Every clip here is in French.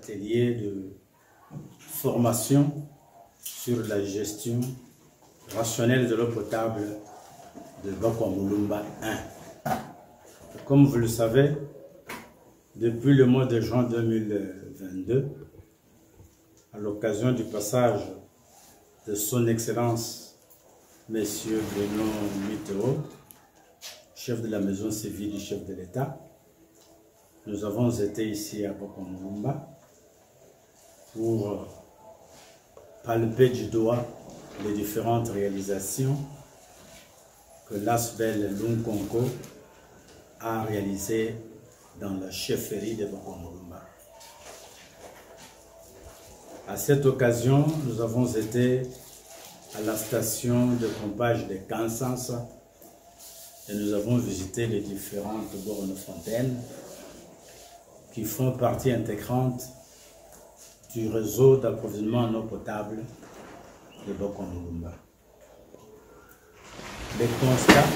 atelier de formation sur la gestion rationnelle de l'eau potable de Bakwamulumba 1. Comme vous le savez, depuis le mois de juin 2022, à l'occasion du passage de son Excellence Monsieur Benoît Mitterrand, chef de la maison civile du chef de l'État, nous avons été ici à Bakwamulumba pour palper du doigt les différentes réalisations que l'ASBEL Lunkonko a réalisées dans la chefferie de Bakwamulumba. À cette occasion, nous avons été à la station de pompage de Kansans et nous avons visité les différentes bornes fontaines qui font partie intégrante du réseau d'approvisionnement en eau potable de Bakwamulumba. Les constats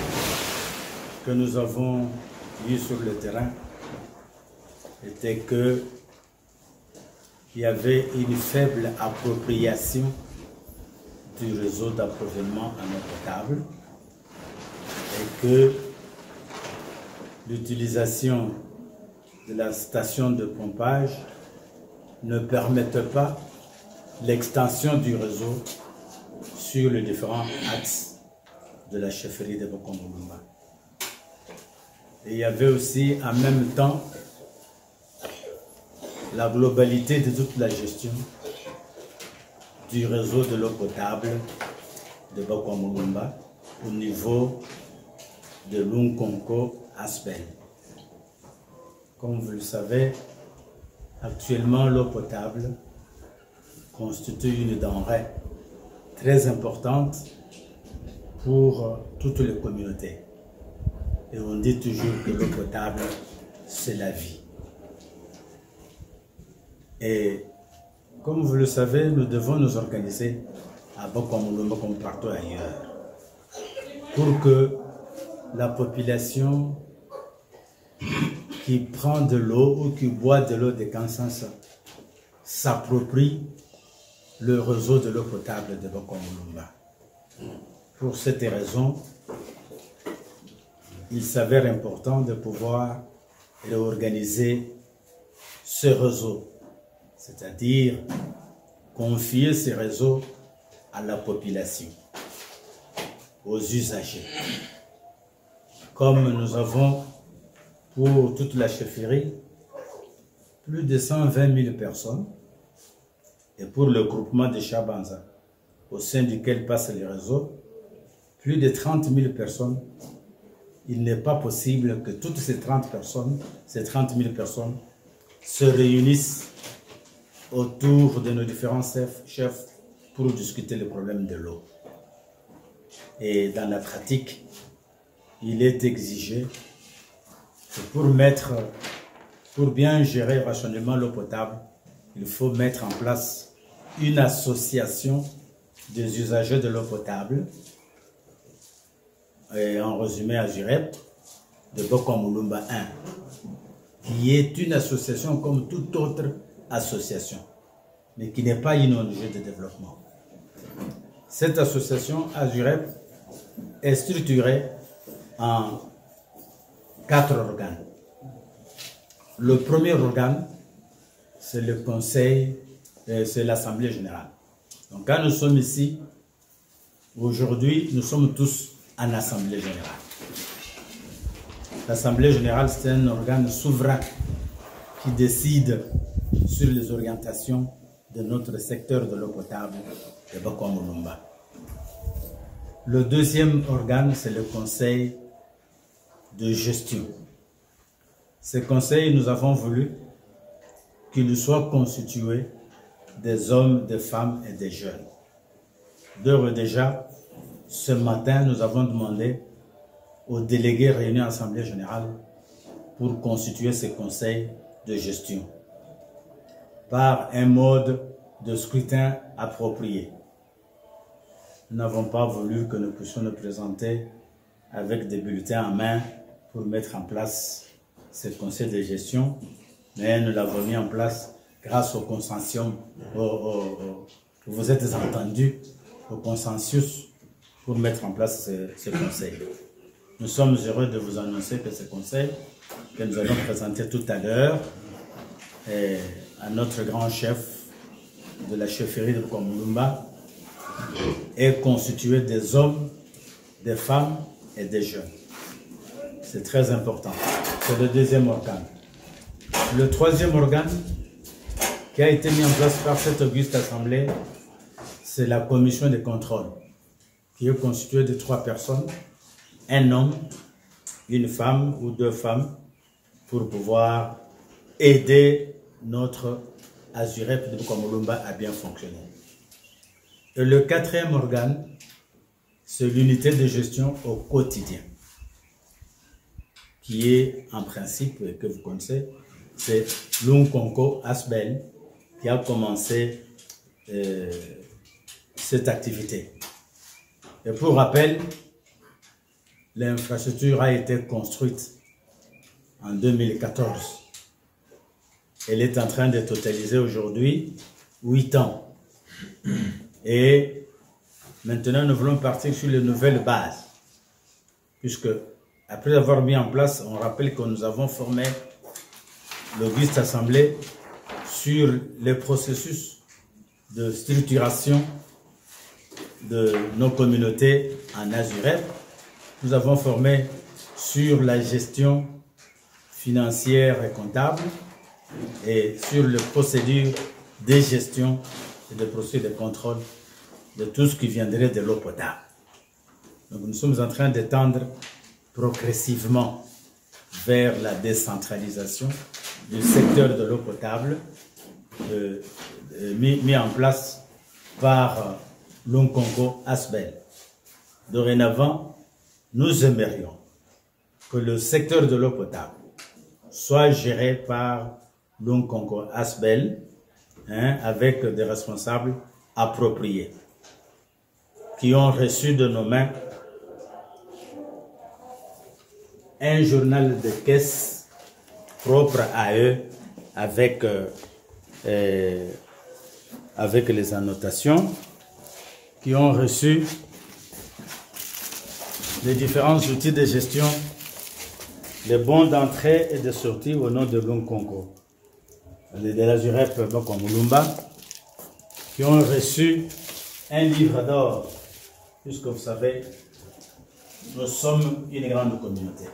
que nous avons vus sur le terrain étaient que il y avait une faible appropriation du réseau d'approvisionnement en eau potable et que l'utilisation de la station de pompage ne permettait pas l'extension du réseau sur les différents axes de la chefferie de Bakwamulumba. Et il y avait aussi en même temps la globalité de toute la gestion du réseau de l'eau potable de Bakwamulumba au niveau de Lunkonko ASBEL. Comme vous le savez, actuellement l'eau potable constitue une denrée très importante pour toutes les communautés. Et on dit toujours que l'eau potable, c'est la vie. Et comme vous le savez, nous devons nous organiser à Bakwamulumba comme partout ailleurs pour que la population qui prend de l'eau ou qui boit de l'eau de Kansans s'approprie le réseau de l'eau potable de Bakwamulumba. Pour cette raison, il s'avère important de pouvoir réorganiser ce réseau, c'est-à-dire confier ce réseau à la population, aux usagers. Comme nous avons pour toute la chefferie plus de 120 000 personnes et pour le groupement de Chabanza, au sein duquel passe le réseau, plus de 30 000 personnes, il n'est pas possible que toutes ces 30 000 personnes se réunissent autour de nos différents chefs pour discuter le problème de l'eau. Et dans la pratique, il est exigé que pour bien gérer rationnellement l'eau potable, il faut mettre en place une association des usagers de l'eau potable, et en résumé à JUREP, de Bakwamulumba 1, qui est une association comme toute autre association, mais qui n'est pas une ONG de développement. Cette association AJUREP est structurée en 4 organes. Le premier organe, c'est le conseil, c'est l'Assemblée générale. Donc quand nous sommes ici, aujourd'hui, nous sommes tous en Assemblée générale. L'Assemblée générale, c'est un organe souverain qui décide sur les orientations de notre secteur de l'eau potable de Bakwamulumba. Le deuxième organe, c'est le conseil de gestion. Ce conseil, nous avons voulu qu'il soit constitué des hommes, des femmes et des jeunes. D'ores et déjà, ce matin, nous avons demandé aux délégués réunis en Assemblée générale pour constituer ce conseil de gestion par un mode de scrutin approprié. Nous n'avons pas voulu que nous puissions nous présenter avec des bulletins en main pour mettre en place ce conseil de gestion, mais nous l'avons mis en place grâce au consensus, vous êtes entendus au consensus pour mettre en place ce conseil. Nous sommes heureux de vous annoncer que ce conseil que nous allons présenter tout à l'heure à notre grand chef de la chefferie de Bokwa-Mulumba est constitué des hommes, des femmes et des jeunes. C'est très important. C'est le deuxième organe. Le troisième organe qui a été mis en place par cette auguste assemblée, c'est la commission de contrôle, qui est constituée de 3 personnes, un homme, une femme ou 2 femmes, pour pouvoir aider notre Azurep de Bokwa-Mulumba à bien fonctionner. Et le quatrième organe, c'est l'unité de gestion au quotidien, qui est en principe, et que vous connaissez, c'est Lunkonko Asbel qui a commencé cette activité. Et pour rappel, l'infrastructure a été construite en 2014. Elle est en train de totaliser aujourd'hui 8 ans. Et maintenant, nous voulons partir sur les nouvelles bases. Puisque, après avoir mis en place, on rappelle que nous avons formé l'auguste assemblée sur les processus de structuration de nos communautés en Azurep. Nous avons formé sur la gestion financière et comptable et sur les procédures de gestion et de procédures de contrôle de tout ce qui viendrait de l'eau potable. Donc nous sommes en train d'étendre progressivement vers la décentralisation du secteur de l'eau potable mis en place par Lunkonko Asbel. Dorénavant, nous aimerions que le secteur de l'eau potable soit géré par Lunkonko Asbel, avec des responsables appropriés qui ont reçu de nos mains un journal de caisse propre à eux avec les annotations, qui ont reçu les différents outils de gestion, les bons d'entrée et de sortie au nom de Lunkonko, de l'Azurep Bokwa-Mulumba, qui ont reçu un livre d'or, puisque vous savez, nous sommes une grande communauté,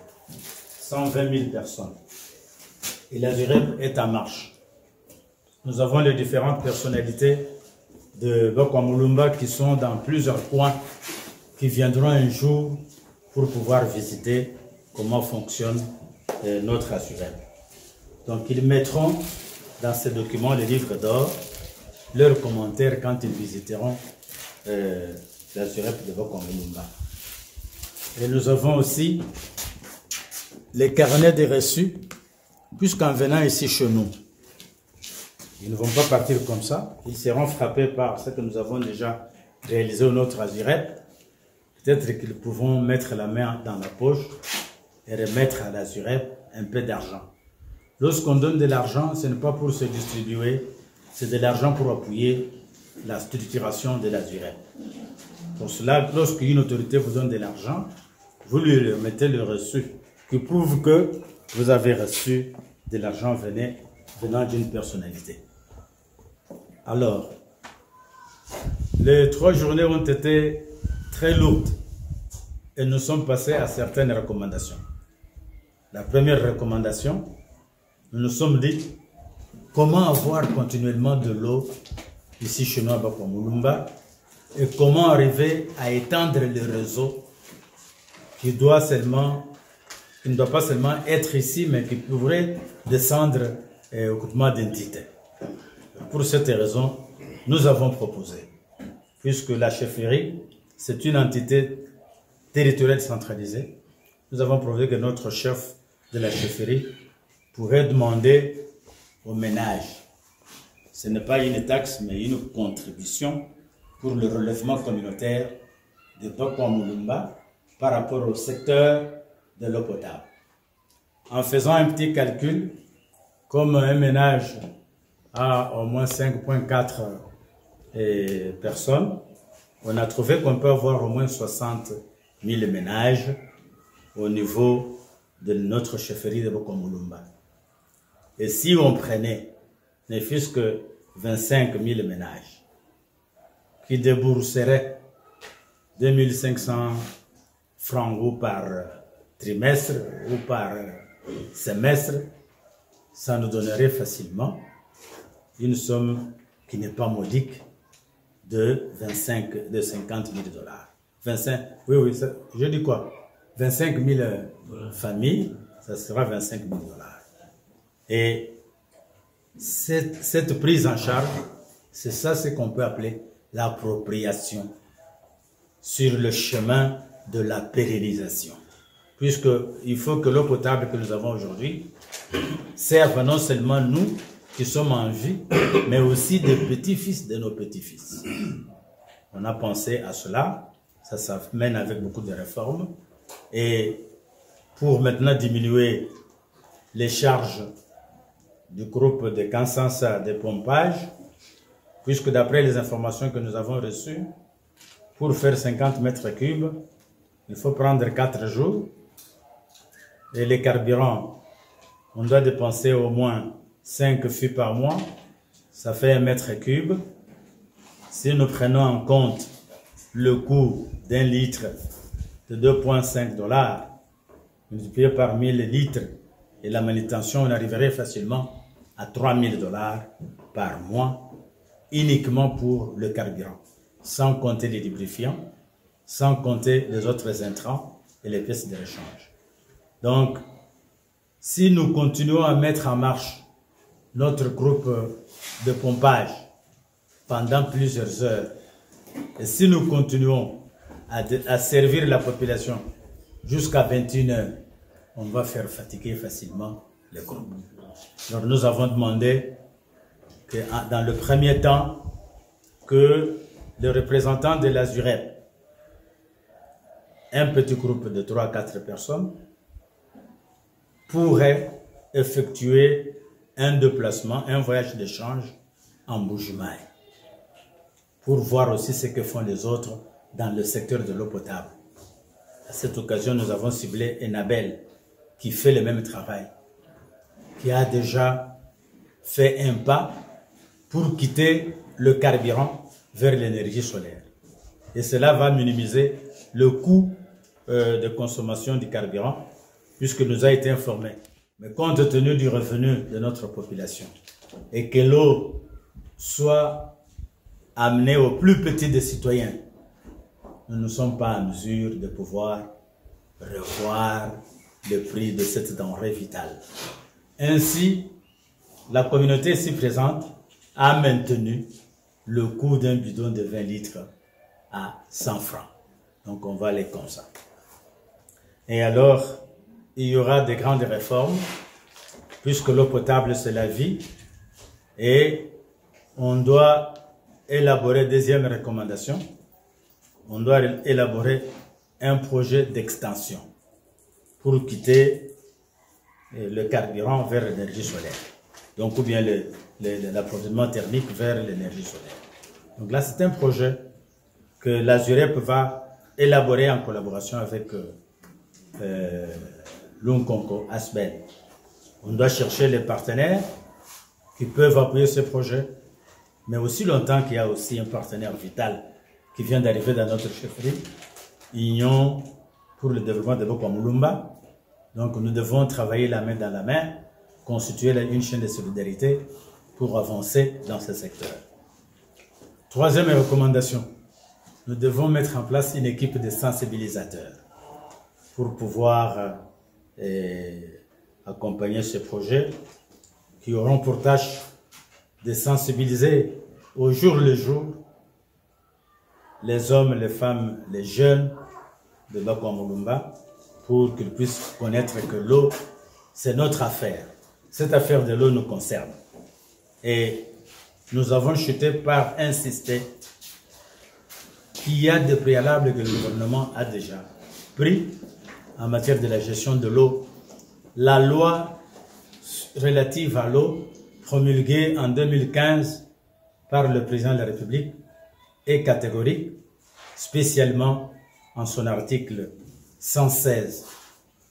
120 000 personnes, et l'Azurep est en marche. Nous avons les différentes personnalités de Bokwa-Mulumba qui sont dans plusieurs coins, qui viendront un jour pour pouvoir visiter comment fonctionne notre Azurep. Donc ils mettront dans ces documents, les livres d'or, leurs commentaires quand ils visiteront l'Azurep de Bokwa-Mulumba. Et nous avons aussi les carnets de reçus, puisqu'en venant ici chez nous, ils ne vont pas partir comme ça, ils seront frappés par ce que nous avons déjà réalisé au notre Azurep. Peut-être qu'ils pourront mettre la main dans la poche et remettre à l'Azurep un peu d'argent. Lorsqu'on donne de l'argent, ce n'est pas pour se distribuer, c'est de l'argent pour appuyer la structuration de l'Azurep. Pour cela, lorsqu'une autorité vous donne de l'argent, vous lui remettez le reçu qui prouve que vous avez reçu de l'argent venant d'une personnalité. Alors, les 3 journées ont été très lourdes et nous sommes passés à certaines recommandations. La première recommandation, nous nous sommes dit comment avoir continuellement de l'eau ici chez nous à Bokwa-Mulumba et comment arriver à étendre le réseau qui ne doit pas seulement être ici, mais qui pourrait descendre au groupement d'entités. Pour cette raison, nous avons proposé, puisque la chefferie, c'est une entité territoriale centralisée, nous avons proposé que notre chef de la chefferie pourrait demander aux ménages, ce n'est pas une taxe, mais une contribution pour le relèvement communautaire de Bokwa-Mulumba par rapport au secteur de l'eau potable. En faisant un petit calcul, comme un ménage a au moins 5,4 personnes, on a trouvé qu'on peut avoir au moins 60 000 ménages au niveau de notre chefferie de Bokomulumba. Et si on prenait ne fût-ce que 25 000 ménages qui débourseraient 2500 francs ou par trimestre ou par semestre, ça nous donnerait facilement une somme qui n'est pas modique de 50 000 dollars. 25, oui, je dis quoi? 25 000 familles, ça sera 25 000 dollars. Et cette prise en charge, c'est ça ce qu'on peut appeler l'appropriation sur le chemin de la pérennisation. Puisqu'il faut que l'eau potable que nous avons aujourd'hui serve non seulement nous qui sommes en vie, mais aussi des petits-fils de nos petits-fils. On a pensé à cela, ça mène avec beaucoup de réformes. Et pour maintenant diminuer les charges du groupe de Kansansa de pompage, puisque d'après les informations que nous avons reçues, pour faire 50 mètres cubes, il faut prendre 4 jours. Et les carburants, on doit dépenser au moins 5 fûts par mois, ça fait 1 mètre cube. Si nous prenons en compte le coût d'un litre de 2,5 $, multiplié par 1000 litres, et la manutention, on arriverait facilement à 3 000 $ par mois, uniquement pour le carburant, sans compter les lubrifiants, sans compter les autres intrants et les pièces de rechange. Donc, si nous continuons à mettre en marche notre groupe de pompage pendant plusieurs heures, et si nous continuons à servir la population jusqu'à 21 h, on va faire fatiguer facilement le groupe. Donc nous avons demandé que dans le premier temps, que le représentant de la ZUREP, un petit groupe de 3 à 4 personnes, pourrait effectuer un déplacement, un voyage d'échange en Bujumaï, pour voir aussi ce que font les autres dans le secteur de l'eau potable. À cette occasion, nous avons ciblé Enabel, qui fait le même travail, qui a déjà fait un pas pour quitter le carburant vers l'énergie solaire. Et cela va minimiser le coût de consommation du carburant, puisque nous a été informé. Mais compte tenu du revenu de notre population, et que l'eau soit amenée au plus petit des citoyens, nous ne sommes pas en mesure de pouvoir revoir le prix de cette denrée vitale. Ainsi, la communauté ici présente a maintenu le coût d'un bidon de 20 litres à 100 francs. Donc on va aller comme ça. Et alors, il y aura des grandes réformes, puisque l'eau potable c'est la vie, et on doit élaborer, deuxième recommandation, on doit élaborer un projet d'extension pour quitter le carburant vers l'énergie solaire. Donc, ou bien l'approvisionnement thermique vers l'énergie solaire. Donc là, c'est un projet que la ZUREP va élaborer en collaboration avec l'Unkonko Asbel. On doit chercher les partenaires qui peuvent appuyer ce projet, mais aussi longtemps qu'il y a aussi un partenaire vital qui vient d'arriver dans notre chefferie, Union pour le développement de Bokomulumba. Donc nous devons travailler la main dans la main, constituer une chaîne de solidarité pour avancer dans ce secteur. Troisième recommandation, nous devons mettre en place une équipe de sensibilisateurs pour pouvoir accompagner ce projet, qui auront pour tâche de sensibiliser au jour le jour les hommes, les femmes, les jeunes de Bokomulumba pour qu'ils puissent connaître que l'eau, c'est notre affaire. Cette affaire de l'eau nous concerne. Et nous avons chuté par insister qu'il y a des préalables que le gouvernement a déjà pris en matière de la gestion de l'eau. La loi relative à l'eau promulgué en 2015 par le président de la République est catégorique, spécialement en son article 116,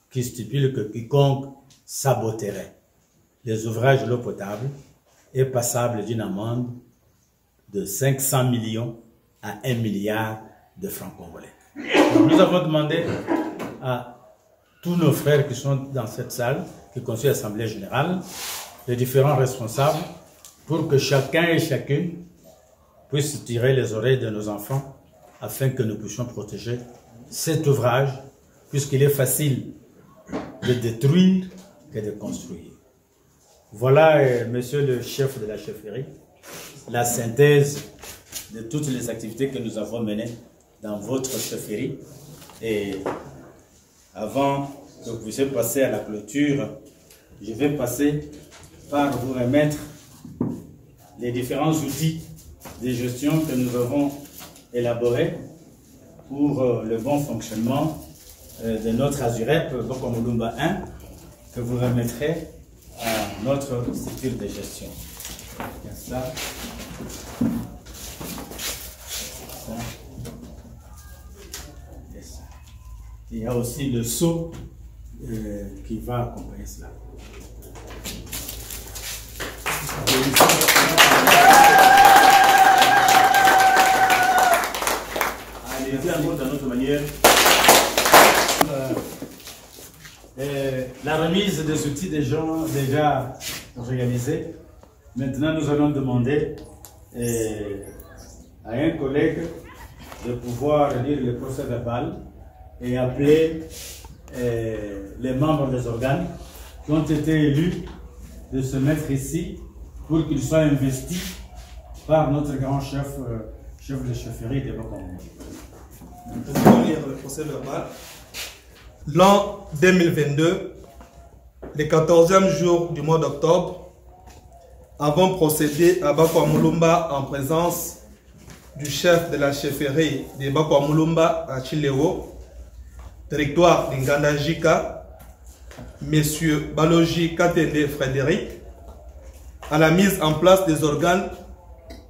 qui stipule que quiconque saboterait les ouvrages de l'eau potable est passable d'une amende de 500 millions à 1 milliard de francs congolais. Donc nous avons demandé à tous nos frères qui sont dans cette salle, qui constituent l'Assemblée générale, les différents responsables, pour que chacun et chacune puisse tirer les oreilles de nos enfants afin que nous puissions protéger cet ouvrage, puisqu'il est facile de détruire que de construire. Voilà, monsieur le chef de la chefferie, la synthèse de toutes les activités que nous avons menées dans votre chefferie. Et avant que vous puissiez passer à la clôture, je vais passer par vous remettre les différents outils de gestion que nous avons élaborés pour le bon fonctionnement de notre Azurep Bokwa Mulumba 1, que vous remettrez à notre structure de gestion. Il y a ça. Ça. Et ça. Il y a aussi le seau qui va accompagner cela. Allez, un mot d'une autre manière. La remise des outils des gens déjà réalisés. Maintenant, nous allons demander à un collègue de pouvoir lire le procès verbal et appeler les membres des organes qui ont été élus de se mettre ici pour qu'ils soient investis par notre grand chef, chef de chefferie de Bokwa Mulumba. Nous allons lire le procès verbal. L'an 2022, le 14e jour du mois d'octobre, avons procédé à Bokwa Mulumba en présence du chef de la chefferie de Bokwa Mulumba à Chilewo, territoire d'Ingandajika, M. Balogi Katende Frédéric, à la mise en place des organes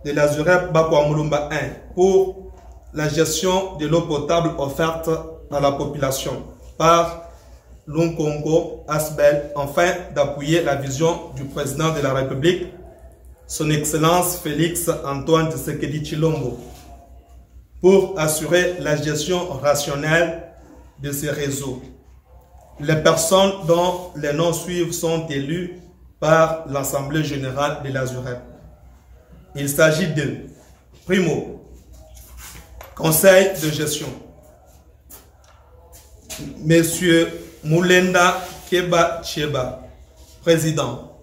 de l'Azurep Bokwa Mulumba 1 pour la gestion de l'eau potable offerte à la population par l'Unkongo Asbel, afin d'appuyer la vision du président de la République, son Excellence Félix Antoine Tshisekedi Tshilombo, pour assurer la gestion rationnelle de ces réseaux. Les personnes dont les noms suivent sont élues par l'Assemblée générale de l'Azurep. Il s'agit de Primo, Conseil de gestion, Monsieur Moulenda Keba Cheba, Président.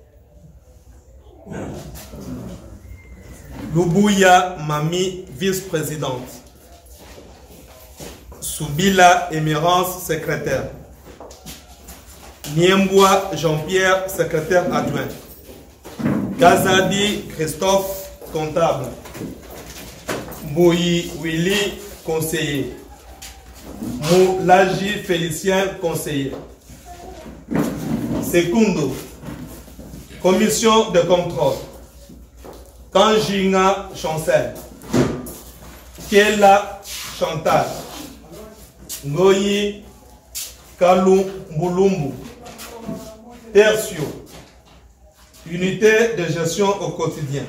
Lubuya Mami, Vice-présidente. Soubila Émérance, secrétaire. Niembois Jean-Pierre, secrétaire adjoint. Kazadi Christophe, comptable. Mouyi Willy, conseiller. Moulaji Félicien, conseiller. Secundo, commission de contrôle. Kanjinga Chancel. Kela Chantal. Ngoyi Kalou Mbulumbu. Tertio. Unité de gestion au quotidien.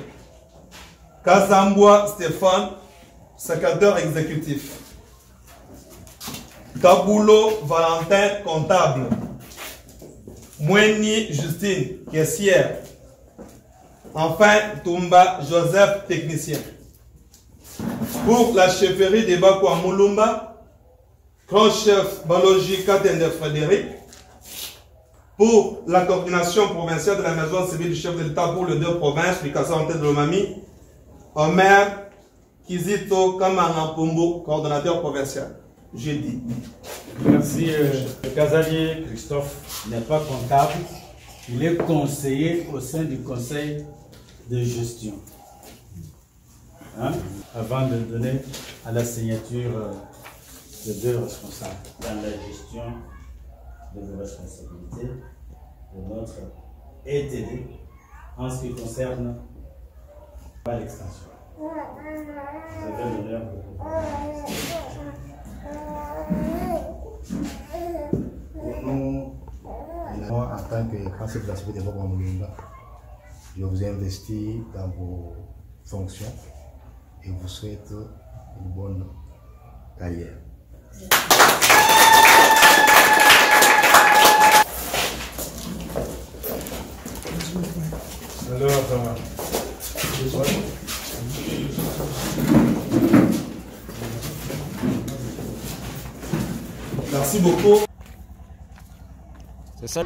Kazambwa Stéphane, secrétaire exécutif. Kabulo Valentin, comptable. Mweni Justine, caissière. Enfin, Tumba Joseph, technicien. Pour la chefferie de Bokwa Mulumba, grand chef Balogi Katende Frédéric. Pour la coordination provinciale de la maison civile du chef de l'État pour les deux provinces, Mikasa en tête de l'Omami, Omer Kizito Kamara Pombo, coordonnateur provincial. J'ai dit. Merci. Kazali Christophe n'est pas comptable, il est conseiller au sein du conseil de gestion. Hein? Avant de donner à la signature de deux responsables dans la gestion de vos responsabilités de notre ETD en ce qui concerne l'extension. Vous avez l'honneur de moi, en tant que conseiller de la Société de développement Mulunga, je vous investis dans vos fonctions et vous souhaite une bonne carrière. Alors, merci beaucoup. C'est ça.